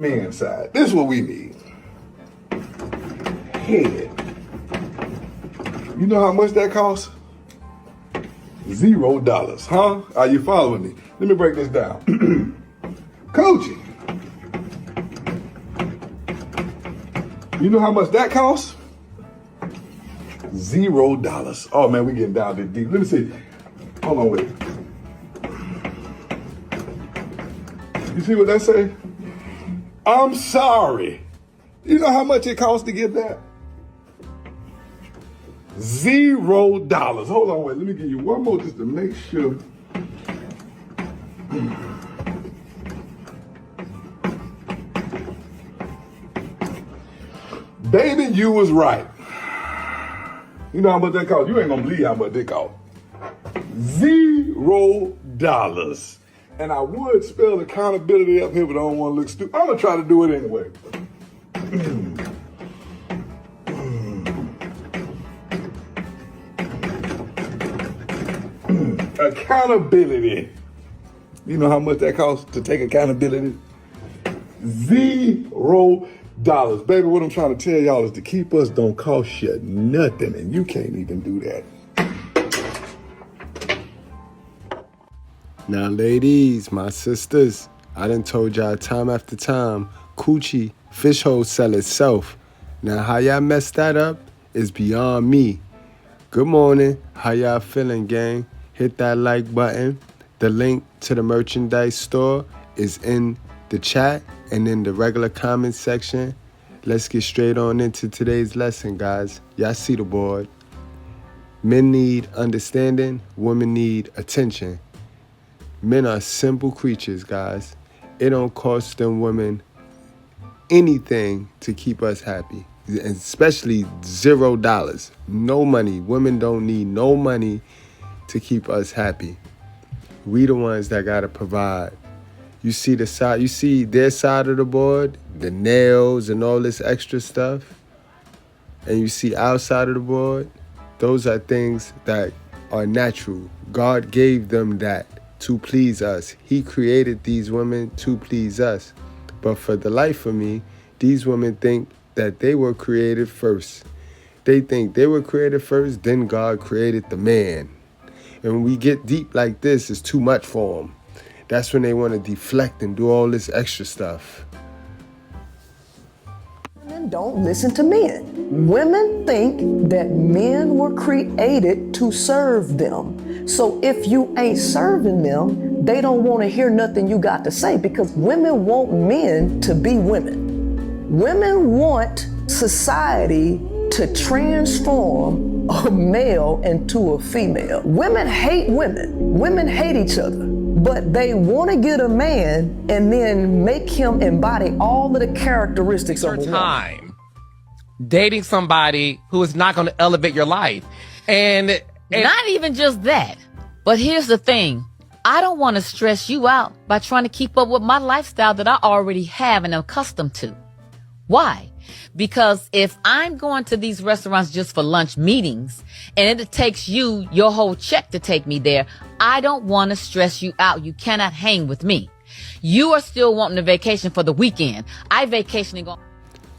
Man side. This is what we need. Head. You know how much that costs? $0, huh? Are you following me? Let me break this down. Coaching. You know how much that costs? $0. Oh man, we getting down this deep. Let me see. Hold on, wait. You see what that say? I'm sorry. You know how much it costs to get that? $0. Hold on, wait. Let me give you one more just to make sure. Baby, you was right. You know how much that costs? You ain't gonna believe how much it costs. $0. And I would spell accountability up here, but I don't want to look stupid. I'm gonna try to do it anyway. Accountability. You know how much that costs to take accountability? $0. Baby, what I'm trying to tell y'all is to keep us don't cost you nothing, and you can't even do that. Now, ladies, my sisters, I done told y'all time after time, coochie, fish hole sell itself. Now, how y'all messed that up is beyond me. Good morning. How y'all feeling, gang? Hit that like button. The link to the merchandise store is in the chat and in the regular comment section. Let's get straight on into today's lesson, guys. Y'all see the board. Men need understanding. Women need attention. Men are simple creatures, guys. It don't cost them women anything to keep us happy, especially $0. No money. Women don't need no money to keep us happy. We the ones that gotta provide. You see the side, you see their side of the board, the nails and all this extra stuff, and you see our side of the board. Those are things that are natural. God gave them that to please us. He created these women to please us. But for the life of me, these women think that they were created first. They think they were created first, then God created the man. And when we get deep like this, it's too much for them. That's when they want to deflect and do all this extra stuff. Women don't listen to men. Women think that men were created to serve them. So if you ain't serving them, they don't want to hear nothing you got to say, because women want men to be women. Women want society to transform a male into a female. Women hate women. Women hate each other. But they want to get a man and then make him embody all of the characteristics of a woman. Time dating somebody who is not going to elevate your life. And not even just that. But here's the thing. I don't want to stress you out by trying to keep up with my lifestyle that I already have and am accustomed to. Why? Because if I'm going to these restaurants just for lunch meetings and it takes you your whole check to take me there, I don't want to stress you out. You cannot hang with me. You are still wanting a vacation for the weekend. I vacationing on.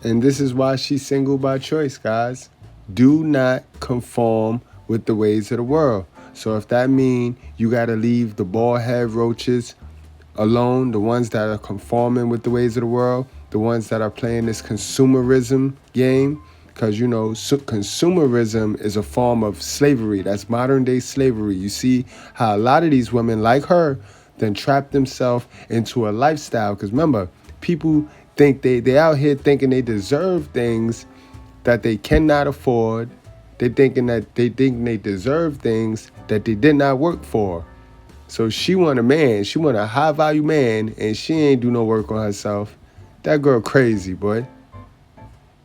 And this is why she's single by choice, guys. Do not conform with the ways of the world. So if that means you got to leave the bald head roaches alone, the ones that are conforming with the ways of the world, the ones that are playing this consumerism game, because, you know, consumerism is a form of slavery. That's modern day slavery. You see how a lot of these women like her then trap themselves into a lifestyle. Because remember, people think they out here thinking they deserve things that they cannot afford. They think they deserve things that they did not work for. So she want a man, she want a high value man, and she ain't do no work on herself. That girl crazy, boy.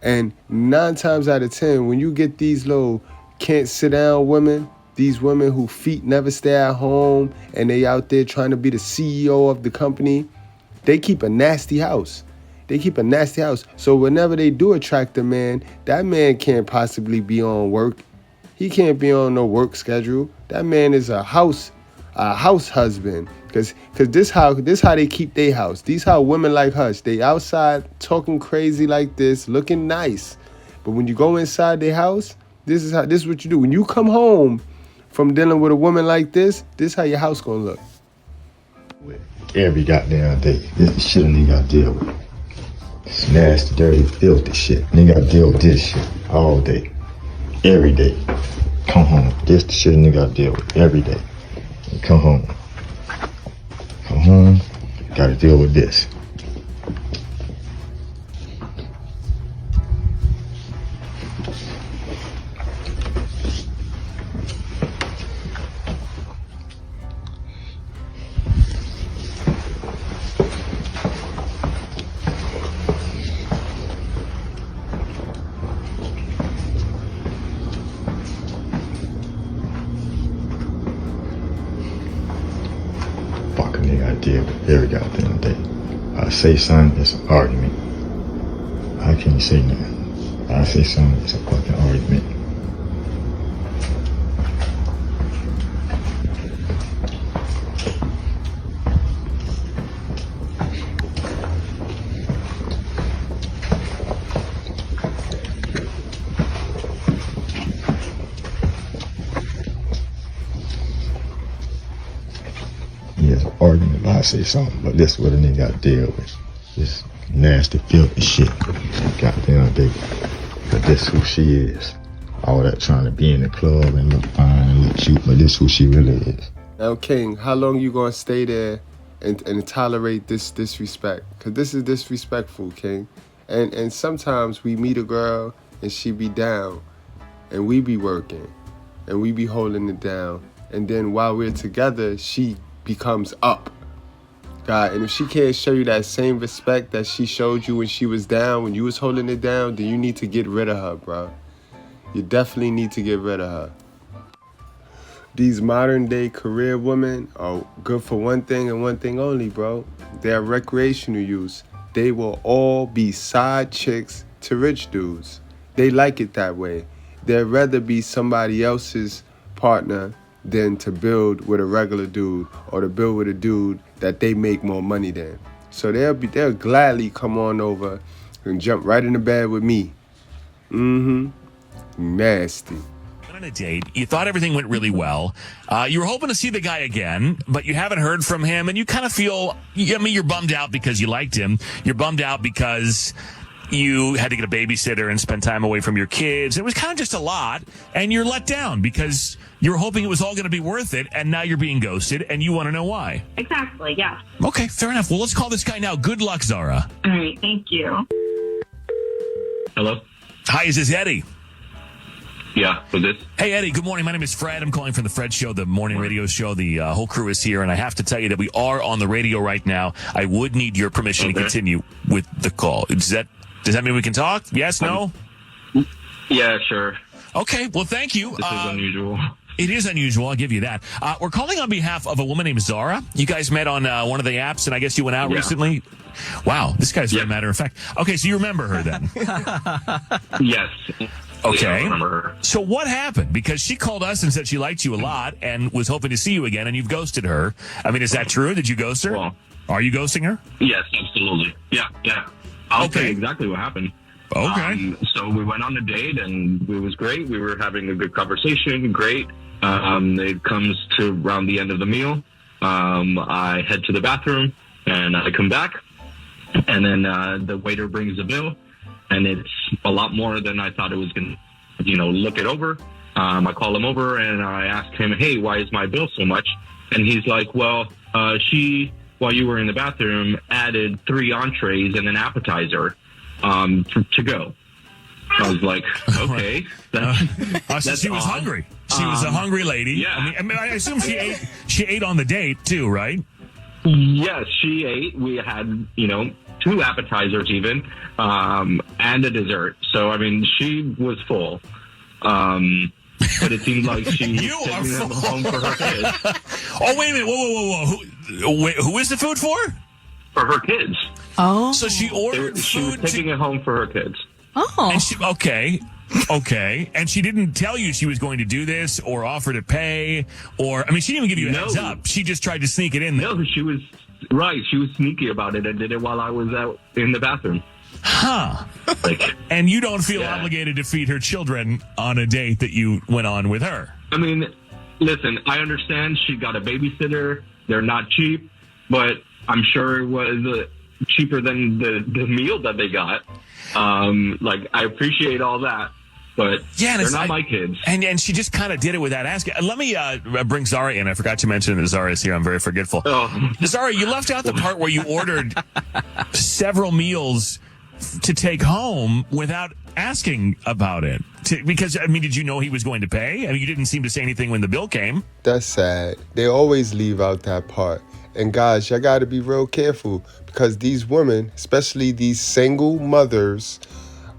And 9 times out of 10, when you get these little can't sit down women, these women who feet never stay at home and they out there trying to be the CEO of the company, they keep a nasty house. They keep a nasty house. So whenever they do attract a man, that man can't possibly be on work. He can't be on no work schedule. That man is a house a house husband. Cause this how they keep their house. These how women like us. They outside talking crazy like this, looking nice. But when you go inside their house, this is what you do. When you come home from dealing with a woman like this is how your house gonna look. Every goddamn day. This is shit a nigga gotta deal with. It's nasty, dirty, filthy shit. Nigga gotta deal with this shit all day. Every day. Come home. This the shit a nigga gotta deal with every day. And come home. Come home, gotta deal with this. Fucking nigga I deal with every goddamn day. I say something, it's an argument. How can you say nothing? I say something, it's a fucking argument. Yes, argument if I say something, but this is what a nigga got to deal with. This nasty, filthy shit. Goddamn day. But this who she is. All that trying to be in the club and look fine and look cute, but this who she really is. Now, King, how long you gonna stay there and tolerate this disrespect? Cause this is disrespectful, King. And sometimes we meet a girl and she be down, and we be working, and we be holding it down, and then while we're together, she becomes up. God, and if she can't show you that same respect that she showed you when she was down, when you was holding it down, then you need to get rid of her, bro. You definitely need to get rid of her. These modern day career women are good for one thing and one thing only, bro. They're recreational use. They will all be side chicks to rich dudes. They like it that way. They'd rather be somebody else's partner than to build with a regular dude or to build with a dude that they make more money than. So they'll gladly come on over and jump right in the bed with me. Nasty. On a date, you thought everything went really well. You were hoping to see the guy again, but you haven't heard from him, and you kind of feel, you're bummed out because you liked him. You're bummed out because you had to get a babysitter and spend time away from your kids. It was kind of just a lot, and you're let down because you were hoping it was all going to be worth it, and now you're being ghosted, and you want to know why. Exactly, yeah. Okay, fair enough. Well, let's call this guy now. Good luck, Zara. All right, thank you. Hello? Hi, is this Eddie? Yeah, who's this? Hey, Eddie, good morning. My name is Fred. I'm calling from the Fred Show, the morning radio show. The whole crew is here, and I have to tell you that we are on the radio right now. I would need your permission to continue with the call. Does that mean we can talk? Yes, no? Yeah, sure. Okay, well, thank you. This is unusual. It is unusual, I'll give you that. We're calling on behalf of a woman named Zara. You guys met on one of the apps, and I guess you went out recently? Wow, this guy's very matter of fact. Okay, so you remember her then? Yes. Okay. Yeah, I remember her. So what happened? Because she called us and said she liked you a lot and was hoping to see you again, and you've ghosted her. I mean, is that true? Did you ghost her? Well, are you ghosting her? Yes, absolutely. Yeah. I'll tell you exactly what happened. Okay. So we went on a date, and it was great. We were having a good conversation. Great. It comes to around the end of the meal. I head to the bathroom, and I come back, and then the waiter brings the bill, and it's a lot more than I thought it was going to, look it over. I call him over, and I ask him, hey, why is my bill so much? And he's like, well, she, while you were in the bathroom, added 3 entrees and an appetizer to go. I was like, okay. So she was hungry. She was a hungry lady. Yeah. I mean, I assume she ate on the date too, right? Yes, she ate. We had, 2 appetizers even, and a dessert. So, I mean, she was full. But it seemed like she was taking them home for her kids. Oh, wait a minute. Whoa. Who is the food for? For her kids. Oh. So she ordered She was food. taking it home for her kids. Oh. And okay. Okay. And she didn't tell you she was going to do this or offer to pay or, I mean, she didn't even give you a heads up. She just tried to sneak it in there. No, she was right. She was sneaky about it and did it while I was out in the bathroom. Huh. And you don't feel obligated to feed her children on a date that you went on with her. I mean, listen, I understand she got a babysitter. They're not cheap, but I'm sure it was cheaper than the meal that they got. I appreciate all that, but they're not my kids. And she just kind of did it without asking. Let me bring Zara in. I forgot to mention that Zara is here. I'm very forgetful. Oh. Zara, you left out the part where you ordered several meals to take home without asking about it. Because, I mean, did you know he was going to pay? I mean, you didn't seem to say anything when the bill came. That's sad. They always leave out that part. And guys, y'all got to be real careful because these women, especially these single mothers,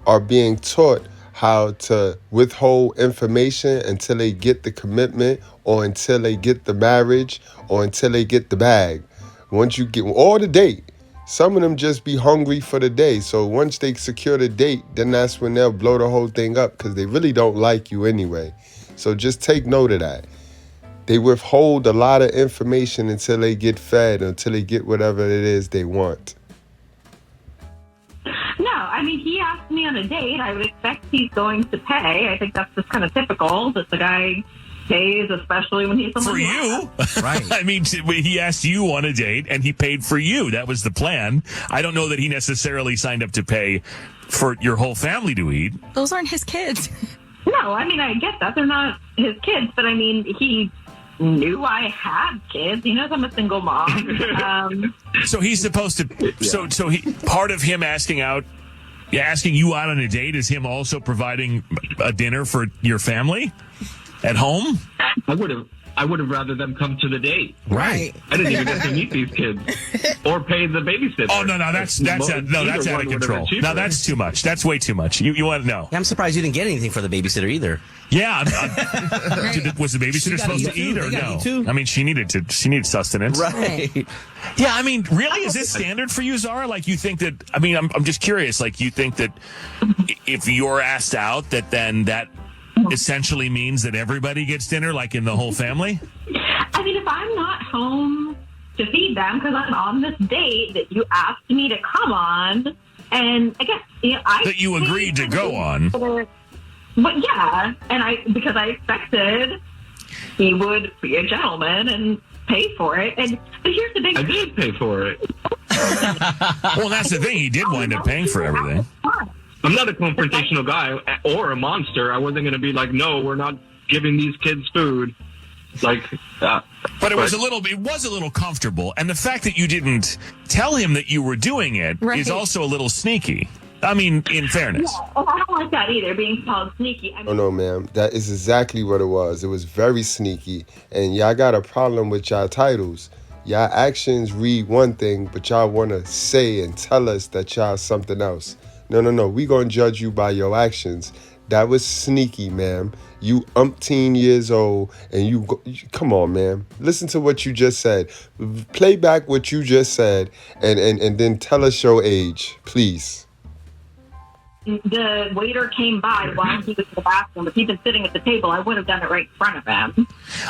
are being taught how to withhold information until they get the commitment or until they get the marriage or until they get the bag. Once you get or the date. Some of them just be hungry for the day. So once they secure the date, then that's when they'll blow the whole thing up because they really don't like you anyway. So just take note of that. They withhold a lot of information until they get fed, until they get whatever it is they want. No, I mean, he asked me on a date. I would expect he's going to pay. I think that's just kind of typical that the guy pays, especially when he's for you. Right. I mean, he asked you on a date and he paid for you. That was the plan. I don't know that he necessarily signed up to pay for your whole family to eat. Those aren't his kids. No, I mean, I get that. They're not his kids, but I mean, he knew I had kids. He knows I'm a single mom. So he's supposed to, so he, part of him asking you out on a date is him also providing a dinner for your family? At home? I would have rather them come to the date. Right. I didn't even get to meet these kids or pay the babysitter. Oh no, that's out of control. No, that's too much. That's way too much. You want to know? Yeah, I'm surprised you didn't get anything for the babysitter either. Yeah, was the babysitter supposed to eat or no? I mean, she needed sustenance. Right. Yeah, I mean, really, is this standard for you, Zara? Like, you think that? I mean, I'm just curious. Like, you think that if you're asked out, that essentially means that everybody gets dinner, like in the whole family? I mean, if I'm not home to feed them because I'm on this date that you asked me to come on, and I guess that you agreed to go on. But yeah, and because I expected he would be a gentleman and pay for it. But here's the big I did pay for it. Well, that's the thing. He did wind up paying for everything. I'm not a confrontational guy or a monster. I wasn't going to be like, no, we're not giving these kids food. Like, but it was a little comfortable. And the fact that you didn't tell him that you were doing it is also a little sneaky. I mean, in fairness. Yeah, I don't like that either, being called sneaky. Oh, no, ma'am. That is exactly what it was. It was very sneaky. And y'all got a problem with y'all titles. Y'all actions read one thing, but y'all want to say and tell us that y'all something else. No. We gonna judge you by your actions. That was sneaky, ma'am. You umpteen years old, and come on, ma'am. Listen to what you just said. Play back what you just said, and then tell us your age, please. The waiter came by while he was in the bathroom. If he'd been sitting at the table, I would have done it right in front of him.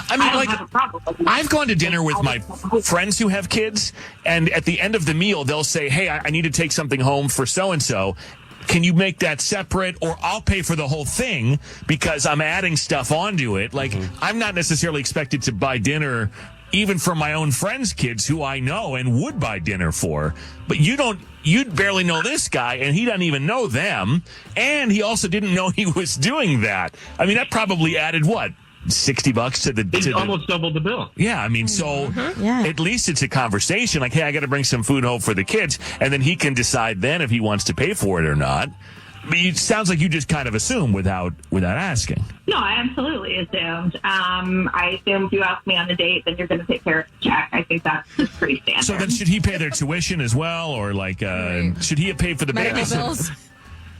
I mean, don't have a problem with that. I've gone to dinner with my friends who have kids, and at the end of the meal, they'll say, hey, I need to take something home for so-and-so. Can you make that separate, or I'll pay for the whole thing because I'm adding stuff onto it? Like, I'm not necessarily expected to buy dinner even for my own friends' kids who I know and would buy dinner for. But you'd barely know this guy, and he doesn't even know them. And he also didn't know he was doing that. I mean, that probably added what? $60 to the... It's almost doubled the bill. Yeah, I mean, so at least it's a conversation. Like, hey, I got to bring some food home for the kids. And then he can decide then if he wants to pay for it or not. But it sounds like you just kind of assume without asking. No, I absolutely assumed. I assumed you asked me on a date, then you're going to take care of the check. I think that's just pretty standard. So then should he pay their tuition as well? Or like, should he have paid for the babysitter?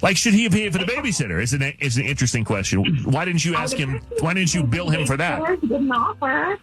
Like, should he have paid for the babysitter? It's an interesting question. Why didn't you ask him? Why didn't you bill him for that? Didn't offer.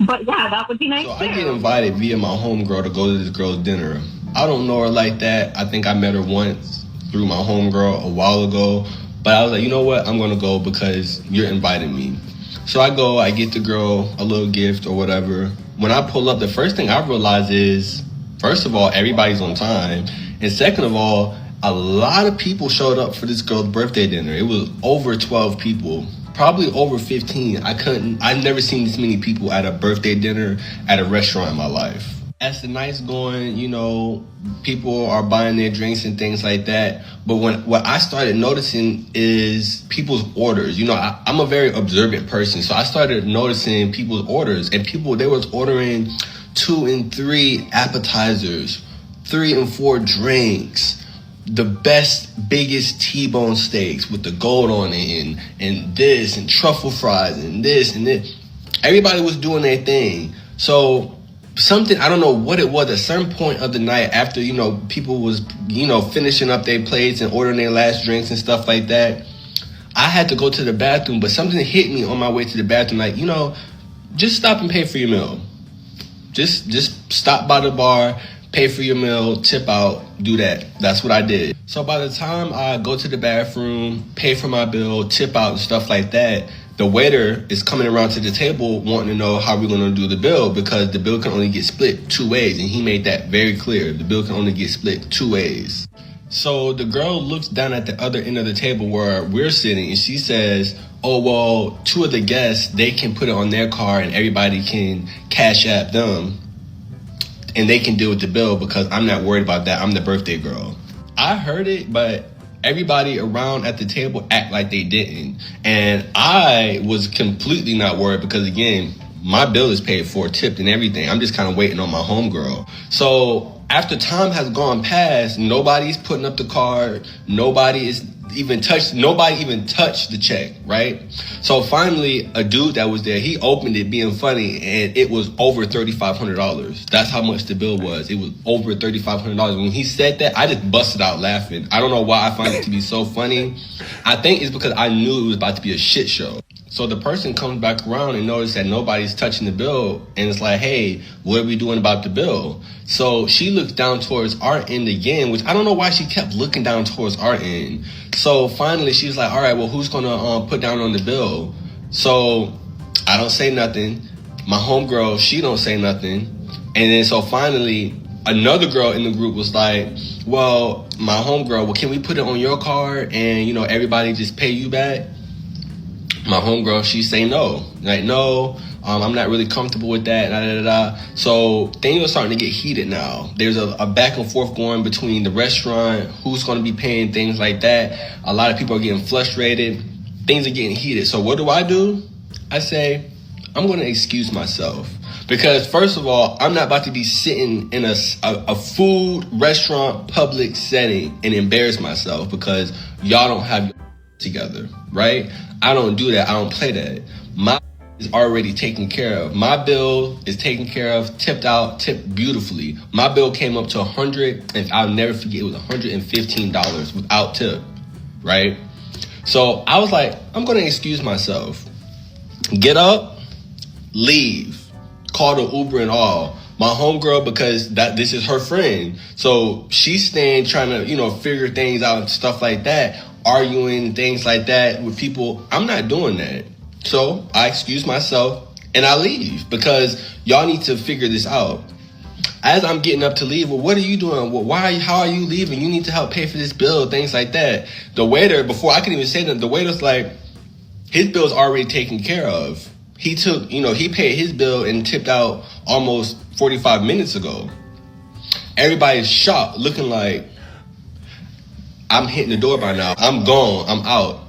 But yeah, that would be nice. So I get invited via my homegirl to go to this girl's dinner. I don't know her like that. I think I met her once. through my homegirl a while ago. But I was like, you know what? I'm going to go because you're inviting me. So I go, I get the girl a little gift or whatever. When I pull up, the first thing I realize is, first of all, everybody's on time. And second of all, a lot of people showed up for this girl's birthday dinner. It was over 12 people, probably over 15. I've never seen this many people at a birthday dinner at a restaurant in my life. As the night's going, you know, people are buying their drinks and things like that. But what I started noticing is people's orders. You know, I'm a very observant person. So I started noticing people's orders. And they was ordering 2 and 3 appetizers, 3 and 4 drinks, the best, biggest T-bone steaks with the gold on it and this and truffle fries and this and this. Everybody was doing their thing. So something, I don't know what it was, at a certain point of the night after, you know, people was, you know, finishing up their plates and ordering their last drinks and stuff like that, I had to go to the bathroom, but something hit me on my way to the bathroom, like, you know, just stop and pay for your meal. Just stop by the bar, pay for your meal, tip out, do that. That's what I did. So by the time I go to the bathroom, pay for my bill, tip out and stuff like that, the waiter is coming around to the table wanting to know how we're going to do the bill, because the bill can only get split 2 ways. And he made that very clear. The bill can only get split 2 ways. So the girl looks down at the other end of the table where we're sitting and she says, oh, well, 2 of the guests, they can put it on their card and everybody can cash app them and they can deal with the bill because I'm not worried about that. I'm the birthday girl. I heard it, but everybody around at the table act like they didn't. And I was completely not worried because, again, my bill is paid for, tipped and everything. I'm just kind of waiting on my homegirl. So after time has gone past, nobody's putting up the card. Nobody even touched the check, right? So finally, a dude that was there, he opened it being funny, and it was over $3,500. That's how much the bill was. It was over $3,500. When he said that, I just busted out laughing. I don't know why I find it to be so funny. I think it's because I knew it was about to be a shit show. So the person comes back around and notices that nobody's touching the bill, and it's like, hey, what are we doing about the bill? So she looks down towards our end again, which I don't know why she kept looking down towards our end. So finally she's like, all right, well, who's gonna put down on the bill? So I don't say nothing. My homegirl, she don't say nothing. And then so finally another girl in the group was like, well, my homegirl, well, can we put it on your card and, you know, everybody just pay you back? My homegirl, she say no. Like, no, I'm not really comfortable with that. So things are starting to get heated now. There's a back and forth going between the restaurant, who's going to be paying, things like that. A lot of people are getting frustrated. Things are getting heated. So what do? I say, I'm going to excuse myself. Because first of all, I'm not about to be sitting in a food restaurant public setting and embarrass myself because y'all don't have together, right? I don't do that. I don't play that. My is already taken care of. My bill is taken care of, tipped out, tipped beautifully. My bill came up to $100, and I'll never forget, it was $115 without tip, right? So I was like, I'm going to excuse myself. Get up, leave, call the Uber and all. My homegirl, because this is her friend. So she's staying trying to, you know, figure things out and stuff like that, arguing things like that with people. I'm not doing that. So I excuse myself and I leave because y'all need to figure this out. As I'm getting up to leave, well, what are you doing? Well, how are you leaving? You need to help pay for this bill, things like that. The waiter, before I could even say that, the waiter's like, his bill's already taken care of. He took, you know, he paid his bill and tipped out almost 45 minutes ago. Everybody's shocked, looking like, I'm hitting the door by now. I'm gone. I'm out.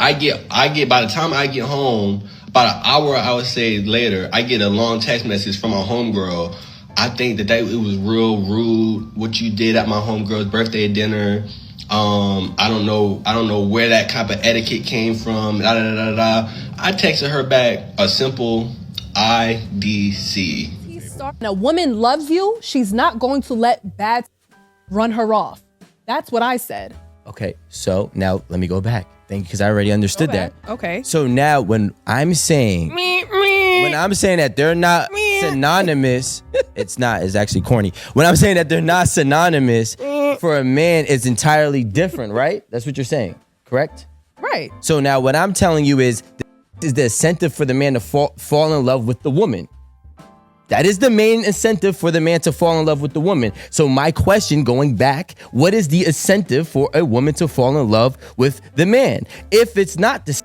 I get by the time I get home, about an hour, I would say later, I get a long text message from my homegirl. I think that it was real rude what you did at my homegirl's birthday dinner. I don't know where that type of etiquette came from. I texted her back a simple IDC. When a woman loves you, she's not going to let bad run her off. That's what I said. Okay, so now let me go back. Thank you, because I already understood that. Okay. So now when I'm saying that they're not synonymous, it's actually corny. When I'm saying that they're not synonymous, for a man is entirely different, right? That's what you're saying, correct? Right. So now what I'm telling you is the incentive for the man to fall in love with the woman. That is the main incentive for the man to fall in love with the woman. So my question going back, what is the incentive for a woman to fall in love with the man? If it's not the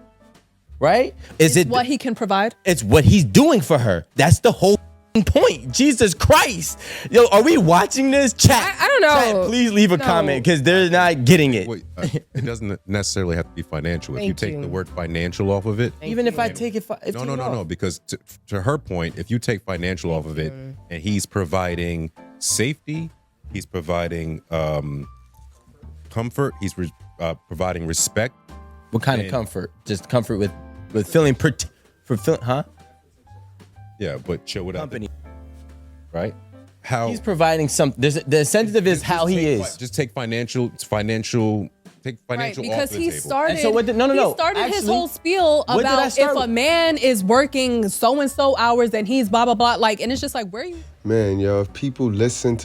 right? Is it what he can provide? It's what he's doing for her. That's the whole point. Jesus Christ. Yo, are we watching this? Chat. I don't know. Chat, please leave a comment because they're not getting it. Wait, it doesn't necessarily have to be financial. If you Thank take you. the word financial off of it. Even if I take it, No. Because to her point, if you take financial off of it, and he's providing safety, he's providing comfort, he's providing respect. What kind of comfort? Just comfort with feeling huh? Yeah, but chill without Company. Right? How He's providing something. The incentive is how he is. Just take financial. Take financial Right, off because the he table. started. And so what did- no. He started his Actually, whole spiel what did I about start if a with? man is working so and so hours and he's blah blah blah. Like, and it's just like, where are you? Man, yo, if people listen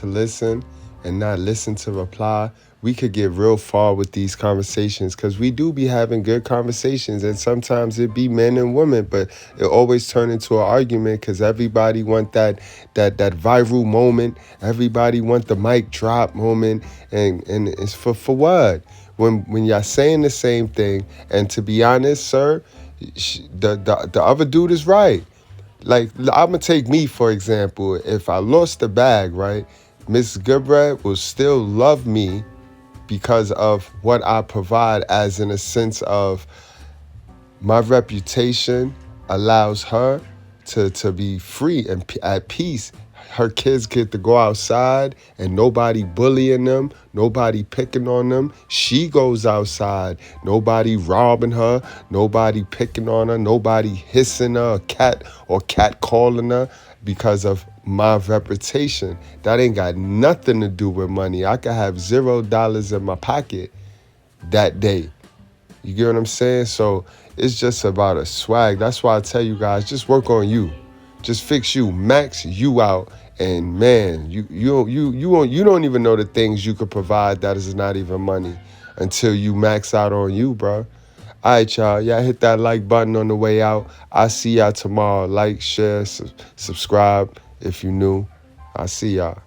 and not listen to reply, we could get real far with these conversations because we do be having good conversations and sometimes it be men and women, but it always turn into an argument because everybody want that viral moment. Everybody want the mic drop moment and it's for what? When y'all saying the same thing, and to be honest, sir, the other dude is right. Like, I'm gonna take me for example. If I lost the bag, right, Miss Goodbread will still love me because of what I provide, as in a sense of my reputation allows her to be free and at peace. Her kids get to go outside and nobody bullying them, nobody picking on them. She goes outside, nobody robbing her, nobody picking on her, nobody hissing her, or cat calling her because of my reputation. That ain't got nothing to do with money. I could have $0 in my pocket that day. You get what I'm saying? So it's just about a swag. That's why I tell you guys, just work on you. Just fix you, max you out, and man, you don't even know the things you could provide that is not even money until you max out on you, bro. All right, y'all. Y'all hit that like button on the way out. I'll see y'all tomorrow. Like, share, subscribe if you new. I'll see y'all.